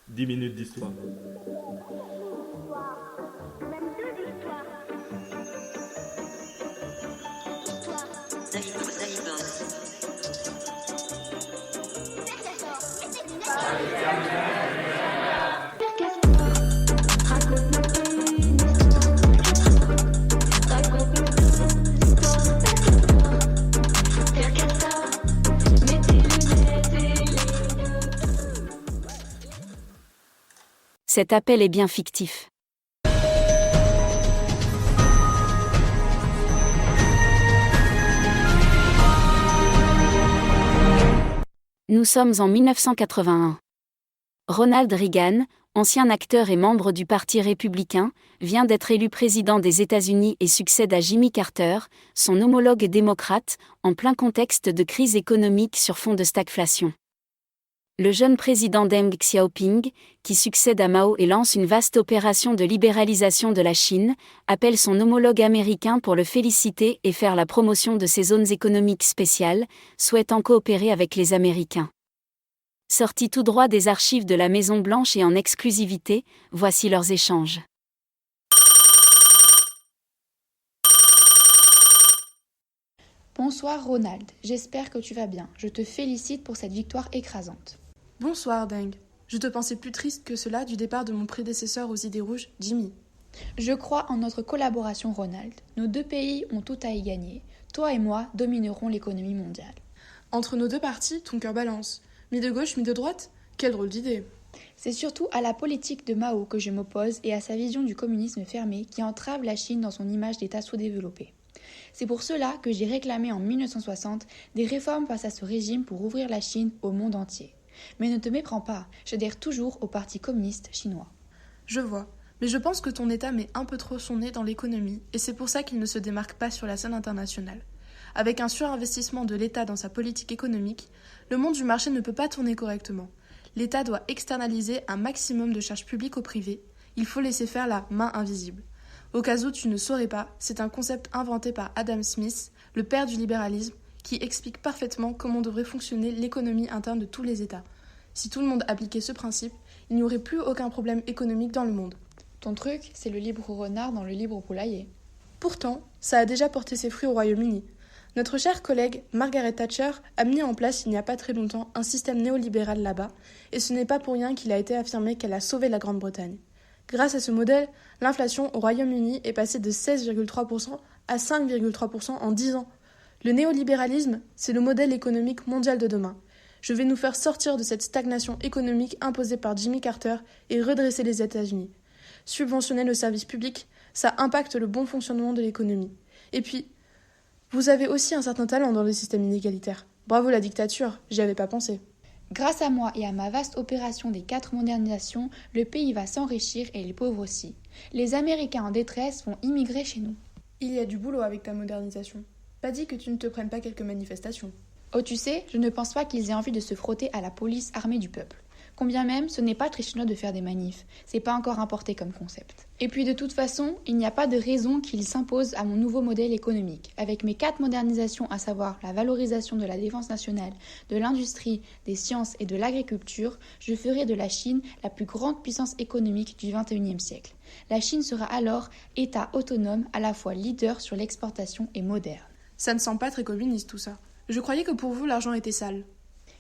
10 minutes d'histoire. Même deux histoires. Histoire. Cet appel est bien fictif. Nous sommes en 1981. Ronald Reagan, ancien acteur et membre du Parti républicain, vient d'être élu président des États-Unis et succède à Jimmy Carter, son homologue démocrate, en plein contexte de crise économique sur fond de stagflation. Le jeune président Deng Xiaoping, qui succède à Mao et lance une vaste opération de libéralisation de la Chine, appelle son homologue américain pour le féliciter et faire la promotion de ses zones économiques spéciales, souhaitant coopérer avec les Américains. Sortis tout droit des archives de la Maison-Blanche et en exclusivité, voici leurs échanges. Bonsoir Ronald, j'espère que tu vas bien. Je te félicite pour cette victoire écrasante. Bonsoir Deng. Je te pensais plus triste que cela du départ de mon prédécesseur aux idées rouges, Jimmy. Je crois en notre collaboration Ronald. Nos deux pays ont tout à y gagner. Toi et moi dominerons l'économie mondiale. Entre nos deux partis, ton cœur balance. Mi de gauche, mi de droite? Quelle drôle d'idée. C'est surtout à la politique de Mao que je m'oppose et à sa vision du communisme fermé qui entrave la Chine dans son image d'État sous-développé. C'est pour cela que j'ai réclamé en 1960 des réformes face à ce régime pour ouvrir la Chine au monde entier. Mais ne te méprends pas, j'adhère toujours au Parti communiste chinois. Je vois, mais je pense que ton État met un peu trop son nez dans l'économie et c'est pour ça qu'il ne se démarque pas sur la scène internationale. Avec un surinvestissement de l'État dans sa politique économique, le monde du marché ne peut pas tourner correctement. L'État doit externaliser un maximum de charges publiques au privé. Il faut laisser faire la main invisible. Au cas où tu ne saurais pas, c'est un concept inventé par Adam Smith, le père du libéralisme, qui explique parfaitement comment devrait fonctionner l'économie interne de tous les États. Si tout le monde appliquait ce principe, il n'y aurait plus aucun problème économique dans le monde. Ton truc, c'est le libre renard dans le libre poulailler. Pourtant, ça a déjà porté ses fruits au Royaume-Uni. Notre chère collègue Margaret Thatcher a mis en place il n'y a pas très longtemps un système néolibéral là-bas, et ce n'est pas pour rien qu'il a été affirmé qu'elle a sauvé la Grande-Bretagne. Grâce à ce modèle, l'inflation au Royaume-Uni est passée de 16,3% à 5,3% en 10 ans. Le néolibéralisme, c'est le modèle économique mondial de demain. Je vais nous faire sortir de cette stagnation économique imposée par Jimmy Carter et redresser les États-Unis. Subventionner le service public, ça impacte le bon fonctionnement de l'économie. Et puis, vous avez aussi un certain talent dans le système inégalitaire. Bravo la dictature, j'y avais pas pensé. Grâce à moi et à ma vaste opération des 4 modernisations, le pays va s'enrichir et les pauvres aussi. Les Américains en détresse vont immigrer chez nous. Il y a du boulot avec ta modernisation. Pas dit que tu ne te prennes pas quelques manifestations. Oh tu sais, je ne pense pas qu'ils aient envie de se frotter à la police armée du peuple. Combien même, ce n'est pas très chinois de faire des manifs. C'est pas encore importé comme concept. Et puis de toute façon, il n'y a pas de raison qu'ils s'imposent à mon nouveau modèle économique. Avec mes 4 modernisations, à savoir la valorisation de la défense nationale, de l'industrie, des sciences et de l'agriculture, je ferai de la Chine la plus grande puissance économique du XXIe siècle. La Chine sera alors État autonome, à la fois leader sur l'exportation et moderne. Ça ne sent pas très communiste tout ça. Je croyais que pour vous l'argent était sale.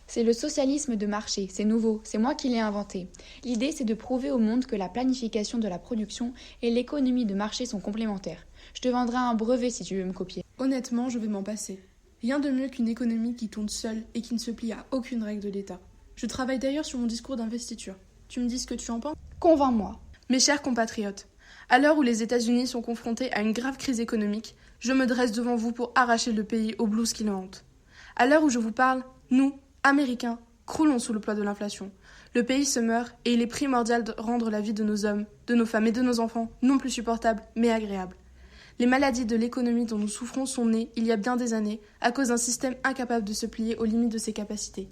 C'est le socialisme de marché, c'est nouveau, c'est moi qui l'ai inventé. L'idée, c'est de prouver au monde que la planification de la production et l'économie de marché sont complémentaires. Je te vendrai un brevet si tu veux me copier. Honnêtement, je vais m'en passer. Rien de mieux qu'une économie qui tourne seule et qui ne se plie à aucune règle de l'État. Je travaille d'ailleurs sur mon discours d'investiture. Tu me dis ce que tu en penses ? Convainc-moi. Mes chers compatriotes, à l'heure où les États-Unis sont confrontés à une grave crise économique, je me dresse devant vous pour arracher le pays au blues qui le hante. À l'heure où je vous parle, nous, Américains, croulons sous le poids de l'inflation. Le pays se meurt et il est primordial de rendre la vie de nos hommes, de nos femmes et de nos enfants non plus supportable mais agréable. Les maladies de l'économie dont nous souffrons sont nées il y a bien des années à cause d'un système incapable de se plier aux limites de ses capacités.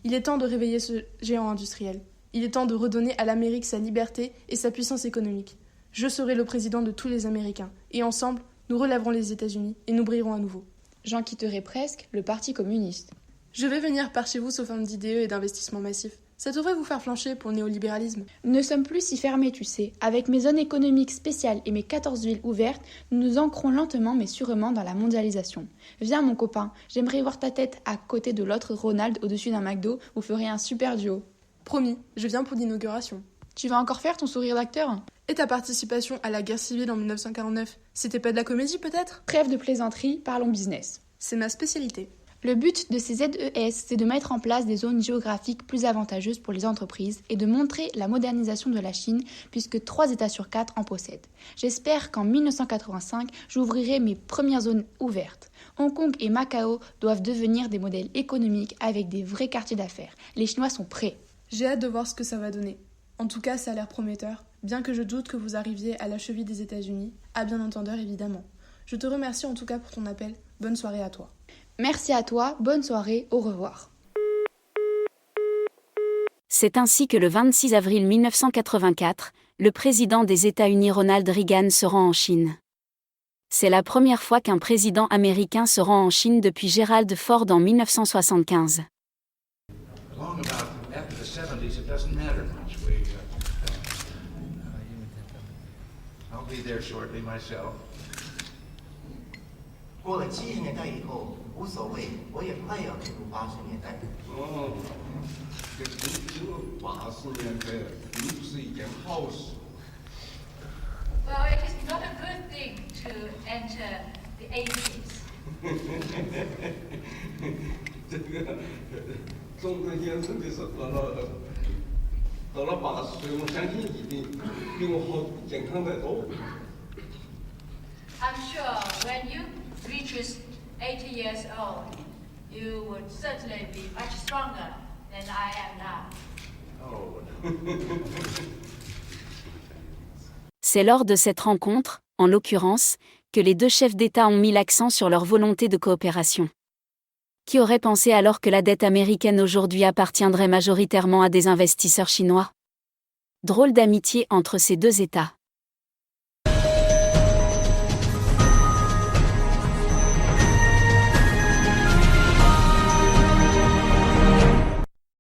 Il est temps de réveiller ce géant industriel. Il est temps de redonner à l'Amérique sa liberté et sa puissance économique. Je serai le président de tous les Américains et ensemble, nous relèverons les États-Unis et nous brillerons à nouveau. J'en quitterai presque le Parti communiste. Je vais venir par chez vous sous forme d'IDE et d'investissement massif. Ça devrait vous faire flancher pour le néolibéralisme. Nous ne sommes plus si fermés, tu sais. Avec mes zones économiques spéciales et mes 14 villes ouvertes, nous nous ancrons lentement mais sûrement dans la mondialisation. Viens mon copain, j'aimerais voir ta tête à côté de l'autre Ronald au-dessus d'un McDo, vous feriez un super duo. Promis, je viens pour l'inauguration. Tu vas encore faire ton sourire d'acteur ? Et ta participation à la guerre civile en 1949, c'était pas de la comédie peut-être ? Trêve de plaisanterie, parlons business. C'est ma spécialité. Le but de ces ZES, c'est de mettre en place des zones géographiques plus avantageuses pour les entreprises et de montrer la modernisation de la Chine, puisque 3 États sur 4 en possèdent. J'espère qu'en 1985, j'ouvrirai mes premières zones ouvertes. Hong Kong et Macao doivent devenir des modèles économiques avec des vrais quartiers d'affaires. Les Chinois sont prêts. J'ai hâte de voir ce que ça va donner. En tout cas, ça a l'air prometteur, bien que je doute que vous arriviez à la cheville des États-Unis, à bien entendeur évidemment. Je te remercie en tout cas pour ton appel. Bonne soirée à toi. Merci à toi, bonne soirée, au revoir. C'est ainsi que le 26 avril 1984, le président des États-Unis Ronald Reagan se rend en Chine. C'est la première fois qu'un président américain se rend en Chine depuis Gerald Ford en 1975. I'll be there shortly myself. 过了70年代以后无所谓，我也快要进入80年代。哦，这进入80年代并不是一件好事。Well, it is not a good thing to enter the 80s. 这个中国先生的是到了80岁，我相信一定比我好健康得多。I'm sure when you reaches 80 years old, you would certainly be much stronger than I am now. Oh. C'est lors de cette rencontre, en l'occurrence, que les deux chefs d'État ont mis l'accent sur leur volonté de coopération. Qui aurait pensé alors que la dette américaine aujourd'hui appartiendrait majoritairement à des investisseurs chinois ? Drôle d'amitié entre ces deux États.